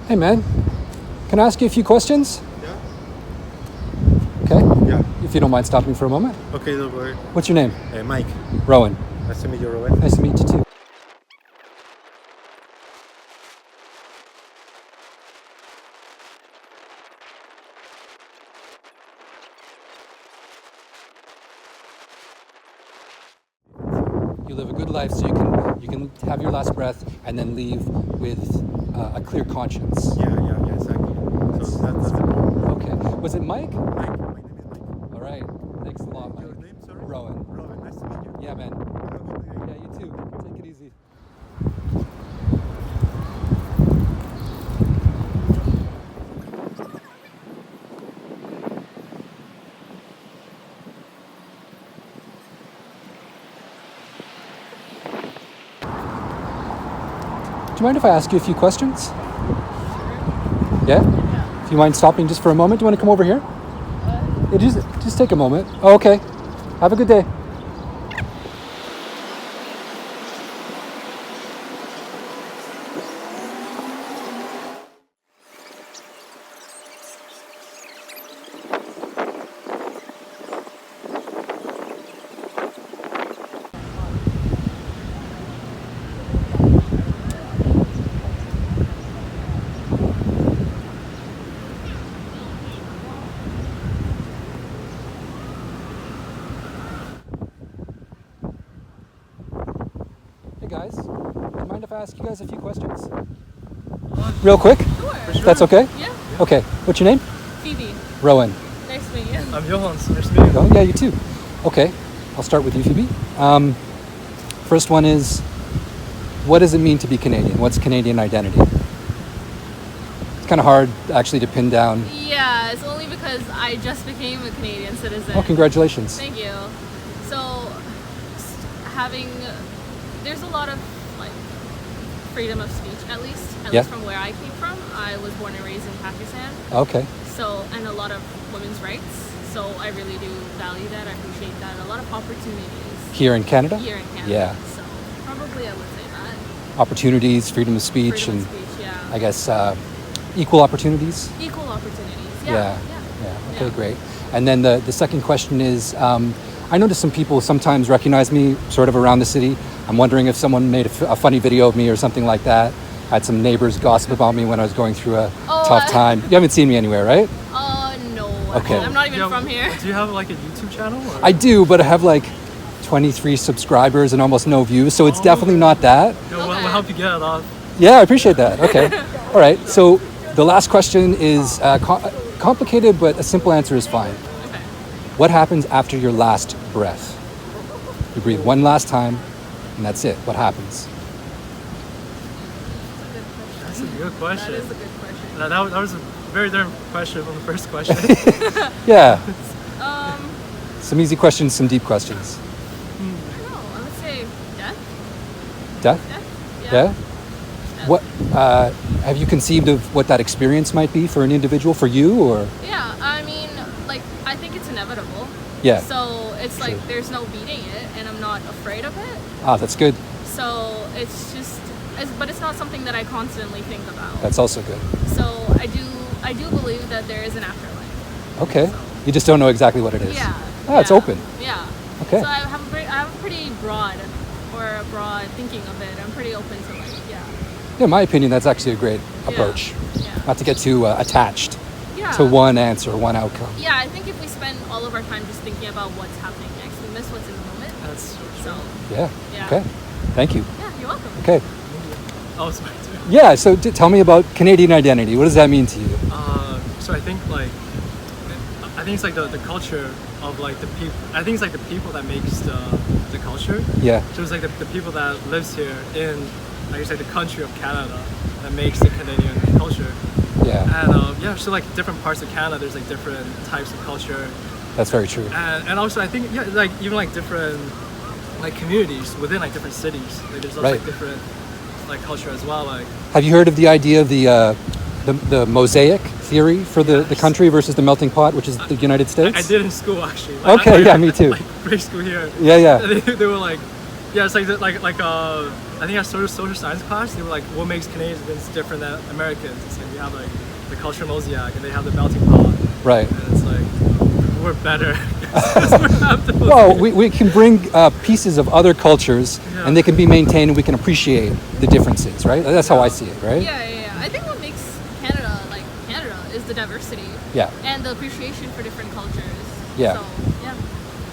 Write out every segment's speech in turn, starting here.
Hey man, can I ask you a few questions? Yeah. Okay. Yeah. If you don't mind stopping for a moment. Okay, don't worry. What's your name? Mike. Rowan. Nice to meet you, Rowan. Nice to meet you too. You live a good life so you can have your last breath and then leave with a clear conscience. Yeah, exactly. So that's the point. Okay. Was it Mike? Mike, my name is Mike. All right. Thanks a lot, Mike. Your name, sorry? Rowan. Rowan, nice to meet you. Yeah, man. Have a good day. Yeah, you too. Take it easy. Do you mind if I ask you a few questions? Yeah? If you mind stopping just for a moment, do you want to come over here? Yeah, just take a moment. Oh, okay. Have a good day. Hey guys, do you mind if I ask you guys a few questions? Real quick? Sure. If that's okay? Yeah. Okay. What's your name? Phoebe. Rowan. Nice to meet you. I'm Johan. Nice to meet you. Oh, yeah, you too. Okay. I'll start with you, Phoebe. First one is, what does it mean to be Canadian? What's Canadian identity? It's kind of hard actually to pin down. Yeah, it's only because I just became a Canadian citizen. Oh, congratulations. Thank you. So, there's a lot of like freedom of speech, at least from where I came from. I was born and raised in Pakistan. Okay. So, and a lot of women's rights. So I really do value that. I appreciate that. A lot of opportunities. Here in Canada? Here in Canada. Yeah. So probably I would say that. Opportunities, freedom of speech, Freedom and of speech, yeah. I guess equal opportunities. Equal opportunities. Yeah. Yeah. Okay, great. And then the second question is, I noticed some people sometimes recognize me sort of around the city. I'm wondering if someone made a funny video of me or something like that. I had some neighbors gossip about me when I was going through a tough time. You haven't seen me anywhere, right? No. Okay. I'm not even from here. Do you have like a YouTube channel? Or? I do, but I have like 23 subscribers and almost no views, so it's definitely not that. Yeah, we'll help you get it off. Yeah, I appreciate that. Okay. All right. So the last question is complicated, but a simple answer is fine. Okay. What happens after your last breath? You breathe one last time, and that's it. What happens? That's a good question. That is a good question. That was a very different question from the first question. Yeah. Some easy questions, some deep questions. I don't know. I would say death. Death? Death? Yeah. What have you conceived of what that experience might be for an individual, for you, or? Yeah. I mean, like, I think it's inevitable. Yeah. So it's like Sure. there's no beating it, and I'm not afraid of it. Ah, that's good. So it's just, but it's not something that I constantly think about. That's also good. So I do believe that there is an afterlife. Okay. You just don't know exactly what it is. Yeah. Ah, it's open. Yeah. Okay. So I have a pretty broad thinking of it. I'm pretty open to like, yeah. Yeah, in my opinion, that's actually a great approach. Yeah. Not to get too attached Yeah. to one answer, one outcome. Yeah, I think if we spend all of our time just thinking about what's happening next, we miss what's in the moment. That's so true. So Yeah. Yeah. Okay. Thank you. yeah, you're welcome. Okay. Oh, sorry. Yeah. So tell me about Canadian identity. What does that mean to you? So I think it's like the culture of like the people. I think it's like the people that makes the culture. Yeah. So it's like the people that lives here in, like you say, the country of Canada that makes the Canadian culture. Yeah. And so like different parts of Canada, there's like different types of culture. That's very true. And also I think like even like different like communities within like different cities. Like there's also Right. like different like culture as well. Like Have you heard of the idea of the the mosaic theory for the country versus the melting pot, which is the United States? I did in school actually. Okay, yeah, me too. Like grade school here. Yeah. They were like, yeah, it's like I think our social science class. They were like, what makes Canadians different than Americans? It's like we have like the cultural mosaic, and they have the melting pot. Right. And it's like we're better. 'Cause we have the Well, we can bring pieces of other cultures, Yeah. and they can be maintained, and we can appreciate the differences, right? That's how I see it, right? Yeah. I think what makes Canada like Canada is the diversity. Yeah. And the appreciation for different cultures. Yeah. So, yeah.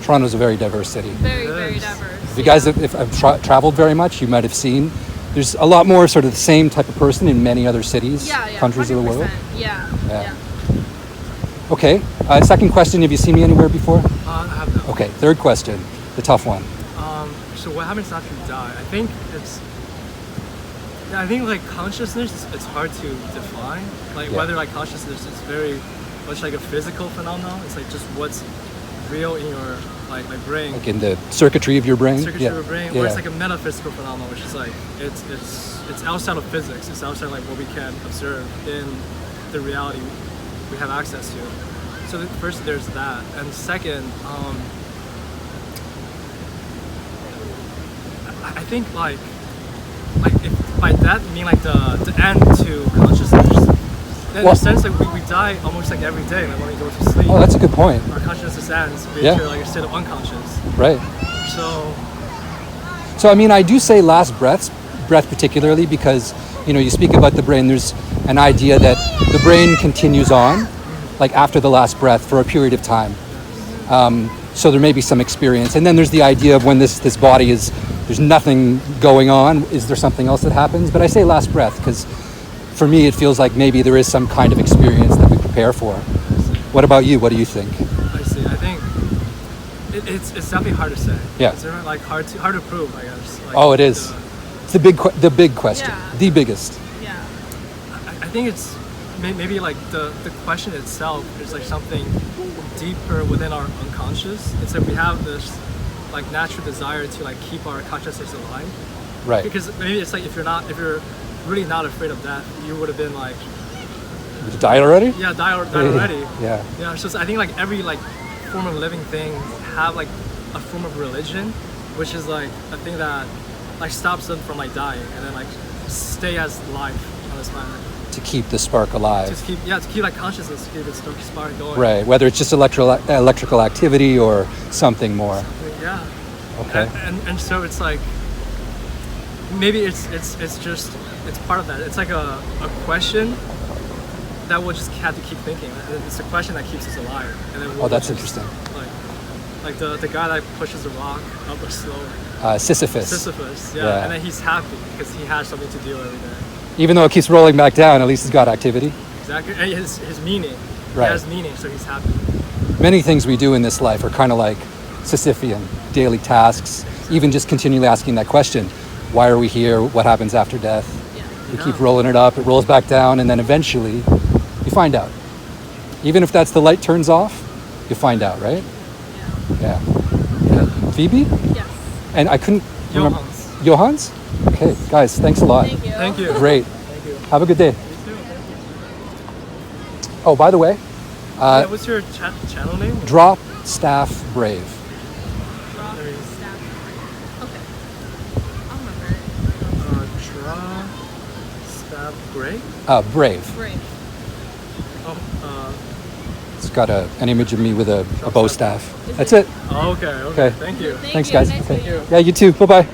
Toronto's a very diverse city. Very, It very is. diverse. If you guys have traveled very much, you might have seen there's a lot more sort of the same type of person in many other cities, countries of the world. 100%. Yeah. Okay. Second question: have you seen me anywhere before? I have no. Okay. Third question, the tough one. So what happens after you die? I think I think like consciousness, it's hard to define. Like Yeah. whether like consciousness is very much like a physical phenomenon. It's like just what's real in your like brain. Like in the circuitry of your brain. Circuitry of your brain, or it's Yeah. like a metaphysical phenomenon, which is like it's outside of physics. It's outside like what we can observe in the reality we have access to. So first there's that, and second, I think like if by that you mean like the end to consciousness. Then in Well- a sense, like we die almost like every day. Like when we go to sleep, Oh, that's a good point. our consciousness ends. Yeah. You're like a state of unconscious. Right. So I mean, I do say last breath particularly because, you speak about the brain. There's an idea that the brain continues on, like after the last breath for a period of time. So there may be some experience. And then there's the idea of when this body there's nothing going on, is there something else that happens? But I say last breath because for me it feels like maybe there is some kind of experience that we prepare for. What about you? What do you think? I see. I think it's definitely hard to say. Yeah. It's like hard to prove, I guess. Like, Oh, it is. It's the big question, Yeah. the biggest. Yeah. I think it's maybe like the question itself is like something deeper within our unconscious. It's like we have this like natural desire to like keep our consciousness alive. Right. Because maybe it's like if you're really not afraid of death, you would have been like, Did you die already? yeah, die already. Yeah. Yeah. So I think like every like form of living thing have like a form of religion, which is like a thing that like stops them from like dying and then like stay as life on this planet. To keep the spark alive. To keep like consciousness, to keep its spark going. Right. Whether it's just electrical activity or something more. Yeah. Okay. And so it's like maybe it's part of that. It's like a question that we'll just have to keep thinking. It's a question that keeps us alive. And then we'll That's just, interesting. Like the guy that pushes the rock up a slope. Sisyphus. Sisyphus. Yeah. Yeah. And then he's happy because he has something to do every day. Even though it keeps rolling back down, at least it's got activity. Exactly. And his meaning. Right. He has meaning, so he's happy. Many things we do in this life are kind of like Sisyphean daily tasks. Even just continually asking that question: why are we here? What happens after death? Yeah. We keep rolling it up. It rolls back down, and then eventually, you find out. Even if that's the light turns off, you find out, right? Yeah. Yeah. Phoebe? Yes. And I couldn't remember. Johans. Johans? Okay, guys, thanks a lot. Thank you. Thank you. Great. Thank you. Have a good day. You too. Oh, by the way, Yeah, what's your channel name? Drop Staff Brave. Drop, There you go. staff. Okay. I'll remember it. Draw, stab, gray. Brave. Great. Oh, It's got an image of me with a bow staff. That's it. okay. Okay. Thank you. Thank Thanks, you. guys. Nice Okay. meeting you. Yeah, you too. Bye-bye.